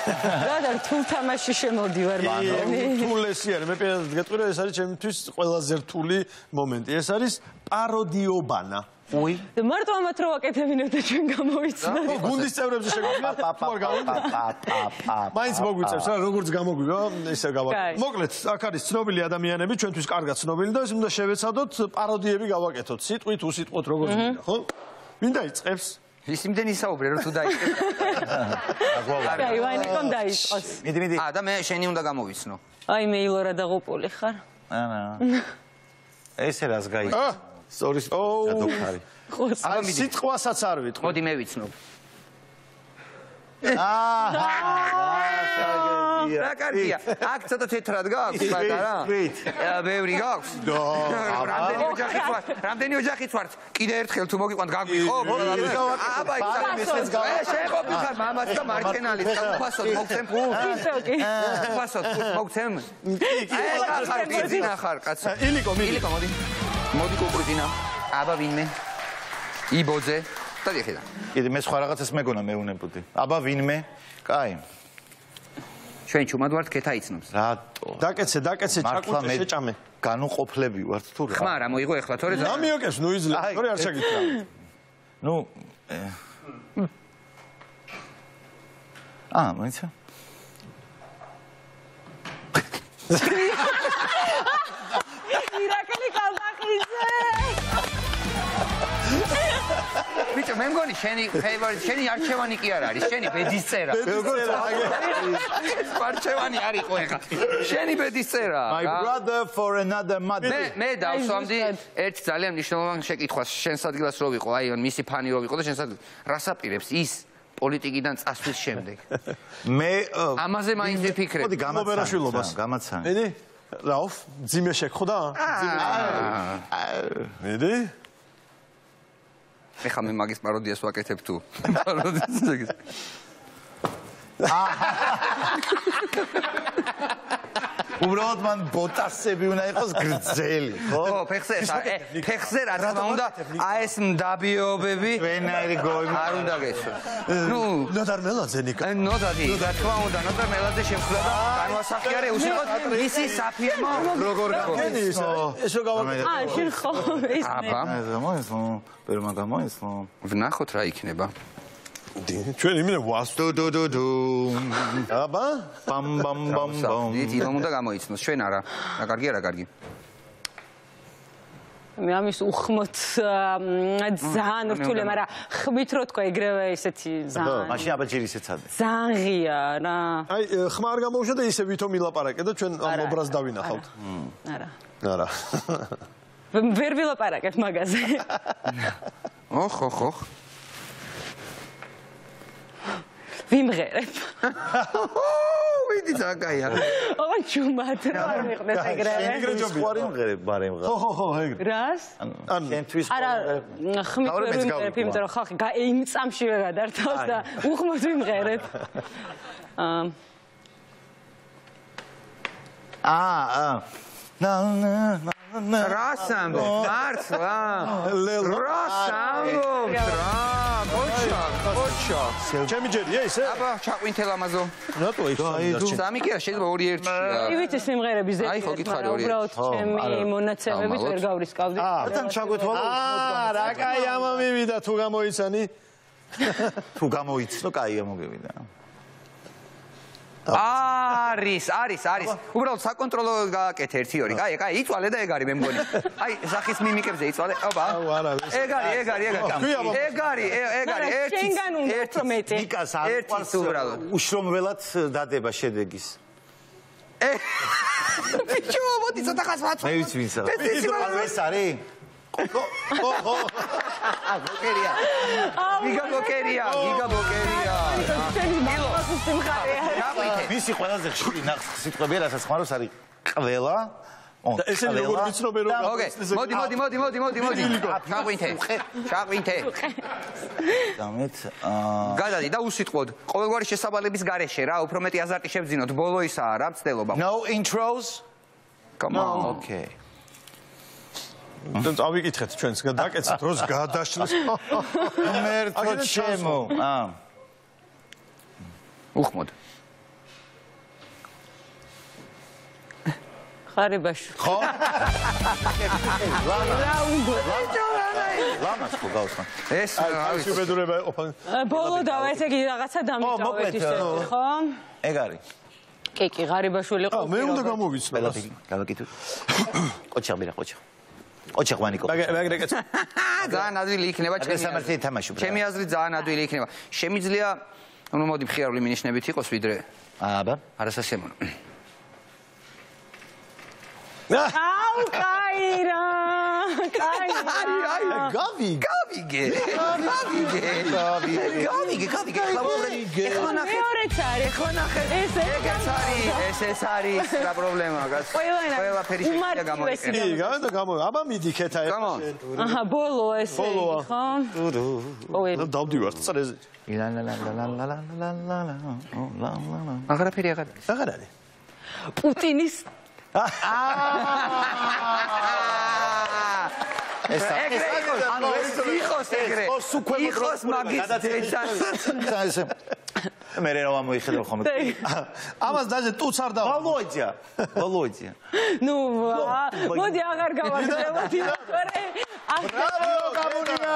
რა და რთულ თამაში შემოდივარ მაგონი. რთულესი არის. მე პირადად გეტყვი რომ ეს არის ჩემთვის ყველაზე რთული მომენტი. ეს არის პაროდიობანა. უი. მარტო ამათ რო ვაკეთებინოთ და ჩვენ გამოვიცნოთ. გუნდის წევრებზე შეგვიძლია თუ არ გამოვიცნოთ. მაინც მოგვიწევს რა როგორც გამოგვივა ესე გავაკეთოთ. მოკლედ აქ არის ცნობილი ადამიანები ჩვენთვის კარგად ცნობილი და ეს უნდა შევეცადოთ პაროდიები გავაკეთოთ. სიტყვით უსიტყვოთ როგორც მინდა, ხო? ვინ დაიწყებს? ის იმდენ ისაუბრე რომ თუ დაიწყებს. აი ვაინიკომ დაიწყოს. მიდი. და მე შენი უნდა გამოვიცნო. აი მე ილორა დაღუპული ხარ. ესე რას გაიგე? Sorry. გადოხარი. აი სიტყვასაც არ ვიტყვი. მოდი მე ვიცნობ. რა კარგია. აქ ცოტა თეთრად გაქვს პატარა? ბევრი გაქვს? რამდენი ოჯახიც ვართ? კიდე ერთხელ თუ მოგიყვანთ გაგვიყო? აბა ისე შეყოფი ხარ მამაც და მარკენალის და უფასოდ მოგცემ ფულს? უფასოდ მოგცემ? ხარ ხარ კაცო. ილიკო მოდი. მოდი კუკრიტინა. აბა ვინმე? იბოძე. დადი ხედა. კიდე მე სხვა რაღაცას მეგონა მეუნებოდი. აბა ვინმე? კაი. ჩვენ ჩუმად ვართ ქეთა იცნობს. რატო? დაკეცე, ჩაკუჭე, შეჭამე. განუყოფლები ვართ თუ რა? ხმა რა მოიგო ეხლა თორე რა მიოკებს ნუ იძლევა, თორე არ შეგიძლია. ნუ მოიცა? ირაკლი კალდახიძე. ბიჭო მე მგონი შენი ფეივორიტ შენი არჩევანი კი არ არის შენი ბედის წერა არჩევანი არ იყო ეხა შენი ბედის წერა My brother for another mother მე დავსვამდი ერთ ძალიან მნიშვნელოვან შეკითხვას შენს ადგილას რო ვიყო აი მისი ფანი რო ვიყო და შენს ადგილას რას აპირებს ის პოლიტიკიდან წასვლის შემდეგ მე ამაზე მაინც ვიფიქრებ მოდი გამაცანი მედი რაუф ძიმე შეგხვდა მედი ეხლა მე მაგის პაროდიას ვაკეთებ თუ უბრალოდ მან ბოტასები უნდა იყოს გრძელი ხო? ხო, ფეხზე რა თქმა უნდა ეს მდაბიობები ვენაირი გოი არ უნდა გესვას. ნუ ნოდარ მელაძე ნიკა. ნოდარი, რა თქმა უნდა, ნოდარ მელაძე შეხვდა და განვასახიერე უშუალოდ მისი საფირმო როგორ გაგენი ესო გავაკეთე. შენ ხო ეს აბა, გამოისმო, პერმა გამოისმო. ვნახოთ რა იქნება. ჩვენ იმენ ვასტო აბა ბამ ბამ ბამ ბამ იცი რომ უნდა გამოიცნოს ჩვენ არა რა კარგია რა კარგი მე ამის უხმოთ ძალიან რთული მაგრამ ხმით რო თქვა ეგრევე ისეთი ძალიან მაშინ აბაჯირი ისეცადე ძალიან ღია რა აი ხმა არ გამოუშვა და ისე ვითომ ილაპარაკე და ჩვენ ამ ობრაზს დავინახავთ არა ვერ ვილაპარაკებ მაგაზე ოხ ვიმღერებ. ვიდი ზაკაია. ოღონ ჩუმად რა მიყვეს ეგრევე. შენ სკვარი მღერებ ბარემღა. ხო, ეგრე. რას? ანუ შენთვის არა, ხმით ვერ ვიმღერებ, იმიტომ რომ ხალხი იმ წამშივე გადართავს და უხმოდ ვიმღერებ. რას ამბობ? მართლა? რას ამბობ? ოჩა. ჩემი ჯერია ისე? აბა, ჩაყვინთელ ამაზო. რატო ის? სამი კი არა, შეიძლება 2-1. კი ვიცი სიმღერები ზედა. აი ხო გითხარი 2-1. უბრალოდ ჩემი მონაცემებით ვერ გავრისკავდი. თან ჩაგვეთვალა რა კაი ამა მივიდა თუ გამოიცანი? თუ გამოიცნო, კაია მოგევიდა. არის. უბრალოდ საკონტროლო გააკეთე 1-2. კაი, იწვალე და ეგ არის მე მგონი. აი, სახის მიმიკებზე იწვალე. ოპა. ეგ არის. შენგან უნდა უფრო მეტი. ნიკას არ ყავს უბრალოდ. უშრომველად დადება შედეგის. ბიჭო, მოდი ცოტა ხას ვაწვე. მე ვიცი ვინც არის. ეს არის? ბოკერია. გიგა ბოკერია. შენი მამას სიმხარეა. მისი ყველაზე ხშირი სიტყვები რასაც ხმარობს არის ყველა ესენი როგორ ვიცნობენ რომ მოდი. ჩაყვინთე. დამეთ გადადი და უსიტყვოდ. ყოველგვარი შესაბამების გარეშე რა, უფრო მეტი აზარტი შევძინოთ. ბოლო ისაა რა მცდელობა. No intros. Come on. Okay. წავიკითხეთ ჩვენს დაკეცეთ დროს გადაშლის. მერთო ჩემო. უხმოდ. ღარიბაშვილი. ხო? რა უნდა? ლამას ხო გავსმა. ეს აი შუბედურება ოფან. ბოლო და ესე იგი რაღაცა დამიტოვეთ ისეთი, ხო? ეგ არის. კი, ღარიბაშვილი აა მე უნდა გამოვიცნო. ყველაფერი გავაკეთოთ. ყოჩაღბირა ყოჩაღ. ყოჩაღ ვანიკო. მაგრეკეც. ძალიან ადვილი იქნება სამართლე თამაში. ჩემი აზრით ძალიან ადვილი იქნება. შემიძლია ну მოდი მხიარული მინიშნებით იყოს ვიდრე აბა არასასიამოვნო. აუ, კაირა. გავიგე. მეორეც არის, ხო ნახე. ეს არის რა პრობლემა გას. ყველაფერი შეიძლება გამოიყენო. კი, გამო. აბა მიდი ქეთა ეს. აჰა, ბოლო ესე იგი, ხო? ой, დავდივართ წრეზე. აღარაფერი აღარ. აღარ არის. პუტინის ეს იყოს მაგის ეს მე რა მოიხედავ ხომ ამას დაჟე ტუც არ დავა володя ну მოდი აღარ გავაგრძელოთ იმას. ბრავო გამუნია